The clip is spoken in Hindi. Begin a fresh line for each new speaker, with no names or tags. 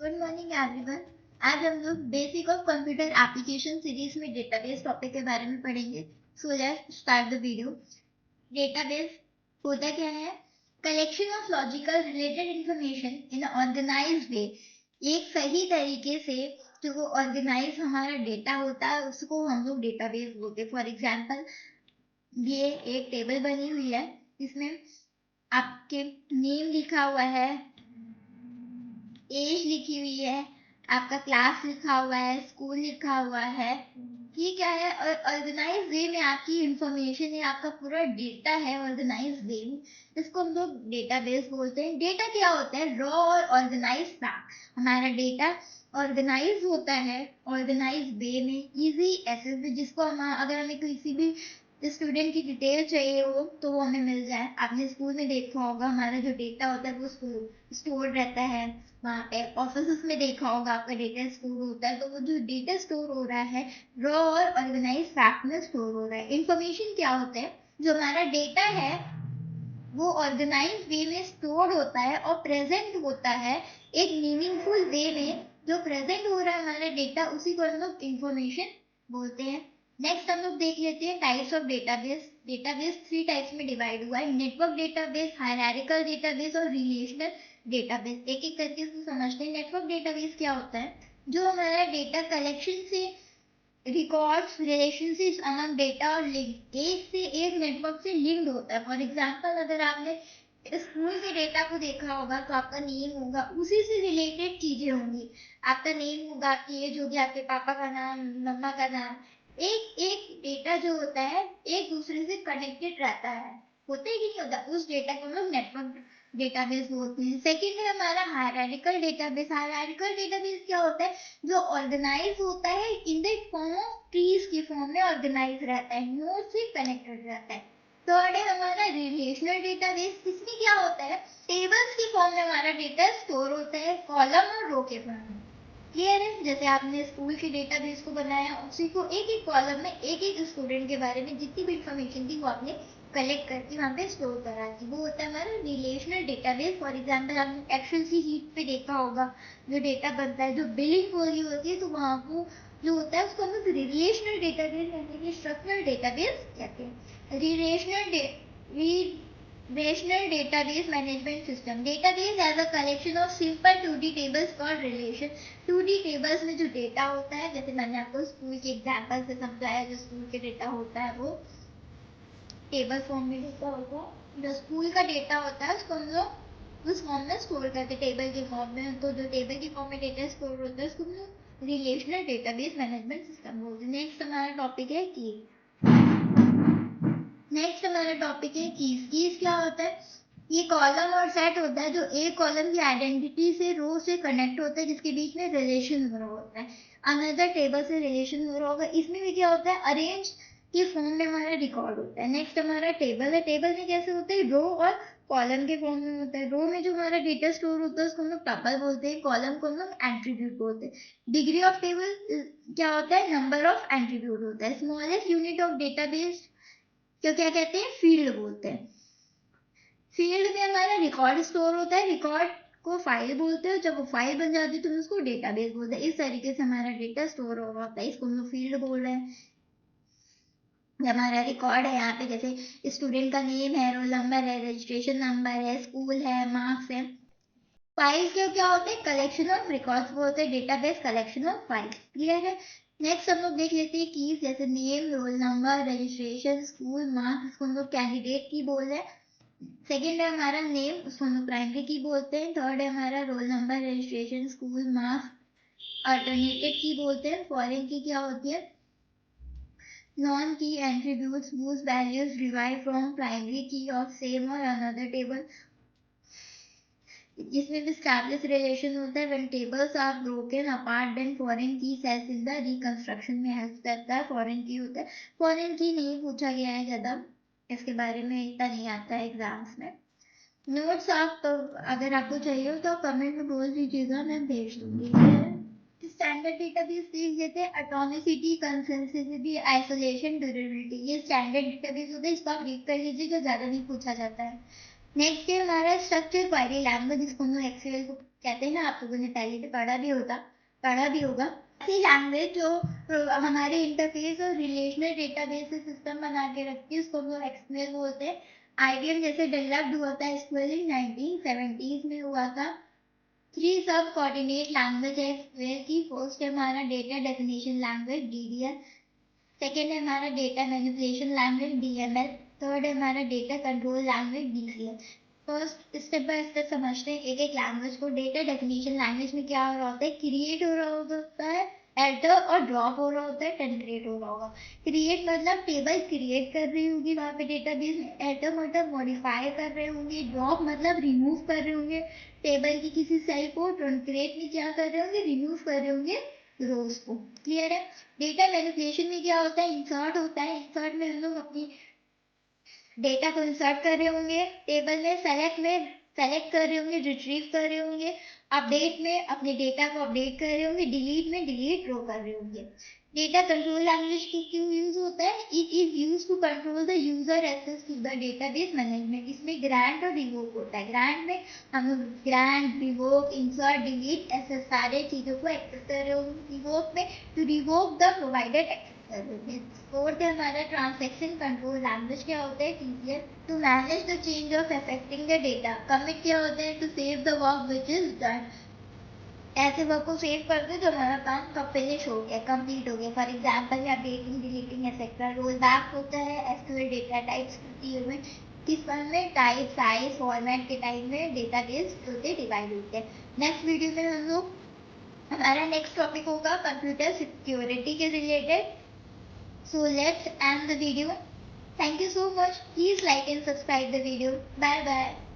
Good morning everyone. आज हम लोग basic of computer application series में डेटाबेस टॉपिक के बारे में पढ़ेंगे। So let's start the video. Database होता क्या है? Collection of logical related information in organised way. एक सही तरीके से जो ऑर्गेनाइज हमारा डेटा होता है उसको हम लोग डेटाबेस बोलते हैं। फॉर एग्जांपल, ये एक टेबल बनी हुई है, इसमें आपके नेम लिखा हुआ है, एज लिखी हुई है, आपका क्लास लिखा हुआ है, स्कूल लिखा हुआ है। ये क्या है? ऑर्गेनाइज वे में आपकी इंफॉर्मेशन है, आपका पूरा डेटा है ऑर्गेनाइज वे में। इसको हम लोग डेटाबेस बोलते हैं। डेटा क्या होता है? रॉ और ऑर्गेनाइज फैक्ट। हमारा डेटा ऑर्गेनाइज होता है ऑर्गेनाइज वे में, इजी एक्सेस में, जिसको हम अगर हमें किसी भी स्टूडेंट की डिटेल चाहिए हो तो वो हमें मिल जाए। आपने स्कूल में देखा होगा हमारा जो डेटा होता है वो स्टोर रहता है वहाँ पे। ऑफिस में देखा होगा आपका डेटा स्टोर होता है। तो वो जो डेटा स्टोर हो रहा है रॉ और ऑर्गेनाइज फैक्ट में स्टोर हो रहा है। इंफॉर्मेशन क्या होता है? जो हमारा डेटा है वो ऑर्गेनाइज वे में स्टोर होता है और प्रेजेंट होता है एक मीनिंगफुल वे में। जो प्रेजेंट हो रहा है हमारा डेटा उसी को हम लोग इंफॉर्मेशन बोलते हैं। नेक्स्ट हम लोग देख लेते हैं types of database. Database three types में डिवाइड हुआ है: नेटवर्क डेटाबेस, हायरार्किकल डेटाबेस और रिलेशनल डेटाबेस। एक एक करके इसको समझते हैं। नेटवर्क डेटाबेस क्या होता है? जो हमारा डेटा कलेक्शन से रिकॉर्ड्स रिलेशनशिप्स अमंग डेटा और लिंक एक से एक नेटवर्क से लिंक्ड होता है। फॉर एग्जांपल, अगर आपने स्कूल के डेटा को देखा होगा तो आपका नेम होगा, उसी से रिलेटेड चीजें होंगी। आपका नेम होगा, आपकी एज होगी, आपके पापा का नाम, मम्मा का नाम। एक एक डेटा जो होता है एक दूसरे से कनेक्टेड रहता है। होता है कि नहीं होता? उस डेटा को हम लोग नेटवर्क डेटाबेस बोलते हैं। सेकेंड है हमारा हायरार्किकल डेटाबेस। हायरार्किकल डेटाबेस क्या होता है? जो ऑर्गेनाइज होता है in the form of trees की फॉर्म में ऑर्गेनाइज रहता है, नोड से कनेक्टेड रहता है। थर्ड है हमारा रिलेशनल डेटाबेस। इसमें क्या होता है? टेबल्स की फॉर्म में हमारा डेटा स्टोर होता है, कॉलम और रो के फॉर्म में। क्लियर है? जैसे आपने स्कूल के डेटाबेस को बनाया, उसी को एक एक कॉलम में एक एक स्टूडेंट के बारे में जितनी भी इंफॉर्मेशन थी वो आपने कलेक्ट करके वहाँ पे स्टोर करा थी, वो होता है हमारा रिलेशनल डेटाबेस। फॉर एग्जांपल, आपने एक्सेल की शीट पे देखा होगा जो डेटा बनता है, जो बिलिंग हो रही होती है, तो वहाँ को जो होता है उसको हम लोग रिलेशनल डेटाबेस यानी कि स्ट्रक्चरल डेटाबेस कहते हैं। Relational database management system. Database as a collection of simple 2D tables called relation. 2D tables में जो डेटा होता है, जैसे मैंने आपको स्कूल के एग्जांपल से समझाया, जो स्कूल के डेटा होता है वो टेबल फॉर्म में डेटा होता है। जो स्कूल का डेटा होता है उसको हम लोग उस फॉर्म में स्टोर करते हैं, टेबल के फॉर्म में। तो जो टेबल के फॉर्म में डेटा स्टोर होता है उसको हम लोग रिलेशनल डेटाबेस मैनेजमेंट सिस्टम बोलते हैं। नेक्स्ट हमारा टॉपिक है की। नेक्स्ट हमारा टॉपिक है कीज। कीज क्या होता है? ये कॉलम और सेट होता है जो एक कॉलम की आइडेंटिटी से रो से कनेक्ट होता है, जिसके बीच में रिलेशन हो रहा होता है। अनदर टेबल से रिलेशन हो रहा होगा। इसमें भी क्या होता है? अरेंज के फॉर्म में हमारा रिकॉर्ड होता है। नेक्स्ट हमारा टेबल है। टेबल में कैसे होता है? रो और कॉलम के फॉर्म में होता है। रो में जो हमारा डेटा स्टोर होता है उसको हम लोग टपल बोलते हैं, कॉलम को हम लोग एट्रीब्यूट बोलते हैं। डिग्री ऑफ टेबल क्या होता है? नंबर ऑफ एट्रीब्यूट होता है। स्मॉलेस्ट यूनिट ऑफ डेटाबेस तो क्या कहते हैं? फील्ड बोलते हैं। फील्ड में हमारा रिकॉर्ड स्टोर होता है, रिकॉर्ड को फाइल बोलते हैं। जब वो फाइल बन जाती है तो उसको डेटाबेस बोलते हैं। इस तरीके से हमारा डेटा स्टोर हो रहा होता है, इसको हम लोग फील्ड बोल रहे हैं। हमारा रिकॉर्ड है यहाँ पे, जैसे स्टूडेंट का नेम है, रोल नंबर है, रजिस्ट्रेशन नंबर है, स्कूल है, मार्क्स है। फाइल्स के क्या होते हैं? कलेक्शन ऑफ रिकॉर्ड्स बोलते हैं, database collection of files. Clear है? नेक्स्ट हम लोग देख लेते हैं कीज। जैसे name, role number, registration, school, marks, इसको हम लोग कैंडिडेट की बोल रहे हैं। सेकेंड है हमारा नेम, उसको हम प्राइमरी की बोलते हैं। थर्ड है हमारा roll number, registration, school, marks, alternated की बोलते हैं। फॉरेन की क्या होती है? नॉन की attributes whose values derived from primary key of same or another table, जिसमें भी established relation होता है। when tables are broken apart then foreign keys help in the reconstruction में हेल्प करता है। फॉरेन की होता है। फॉरेन की नहीं पूछा गया है ज्यादा, इसके बारे में इतना नहीं आता है एग्जाम्स में। नोट्स आप तो अगर आपको चाहिए हो तो कमेंट में बोल दीजिएगा, मैं भेज दूंगी। स्टैंडर्ड डेटाबेस देख लेते हैं। एटॉमिसिटी, कंसिस्टेंसी, आइसोलेशन, ड्यूरेबिलिटी, ये स्टैंडर्ड डेटाबेस होता है। इसको आप रीड कर लीजिए, जो ज्यादा नहीं पूछा जाता है। नेक्स्ट है हमारा स्ट्रक्चर क्वेरी लैंग्वेज, जिसको हम एक्सएल को कहते हैं ना, आप लोगों ने पहले भी पढ़ा भी होगा। ऐसी लैंग्वेज जो हमारे इंटरफेस और रिलेशनल डेटाबेस सिस्टम बना के रखती है, उसको वो एक्सप्लेन बोलते हैं। आईबीएम जैसे डेवलप्ड हुआ था स्कूलिंग 1970s में हुआ था। 3 सब कोऑर्डिनेट लैंग्वेज है स्क्वेयर की। फर्स्ट है हमारा data definition language DDL, second है हमारा data manipulation language DML, third है हमारा data control language DCL. First step by step समझते हैं एक एक लैंग्वेज को। डेटा डेफिनेशन लैंग्वेज में क्या हो रहा होता है, क्रिएट हो रहा होता है, एंटर और ड्रॉप हो रहा होता है, जनरेट हो रहा होगा। क्रिएट मतलब टेबल क्रिएट कर रही होगी वहाँ पे डेटाबेस में, एंटर मतलब मॉडिफाई कर रहे होंगे, ड्रॉप मतलब रिमूव कर रहे होंगे टेबल की किसी सेल को, ट्रांसलेट में क्या कर रहे होंगे, रिमूव कर रहे होंगे रोज को। क्लियर है। डेटा मैनिपुलेशन में क्या होता है, इंसर्ट होता है। इंसर्ट में हम लोग अपनी डेटा को इंसर्ट कर रहे होंगे टेबल में, सेलेक्ट कर रहे होंगे, रिट्रीव कर रहे होंगे, अपडेट में अपने डेटा को अपडेट कर रहे होंगे, डिलीट में डिलीट रो कर रहे होंगे। डेटा कंट्रोल लैंग्वेज क्यों यूज होता है, it is use to control the user access to the database management. इसमें ग्रांट और रिवोक होता है। ग्रांट में हम ग्रांट, रिवोक, इंसर्ट, डिलीट ऐसे सारे चीजों को एक्सेस कर रहे होंगे। रिवोक में to revoke the provided access. Fourth है हमारा ट्रांसैक्शन कंट्रोल लैंग्वेज। क्या होता है, TCL, to manage the change of affecting the data. Commit क्या होता है, to save the work which is done. ऐसे वर्क को सेव कर दे जो हमारा काम कब फिनिश हो गया, कंप्लीट हो गया। For example updating, deleting etcetera. Roll back होता है एसक्यूएल डेटा टाइप्स में, किस फॉर्म में, टाइप, साइज, फॉर्मेट के टाइप में डेटाबेस होते डिवाइड होते हैं। नेक्स्ट वीडियो में हम लोग, हमारा नेक्स्ट टॉपिक होगा कंप्यूटर सिक्योरिटी के related. So let's end the video. Thank you so much. Please like and subscribe the video. Bye bye.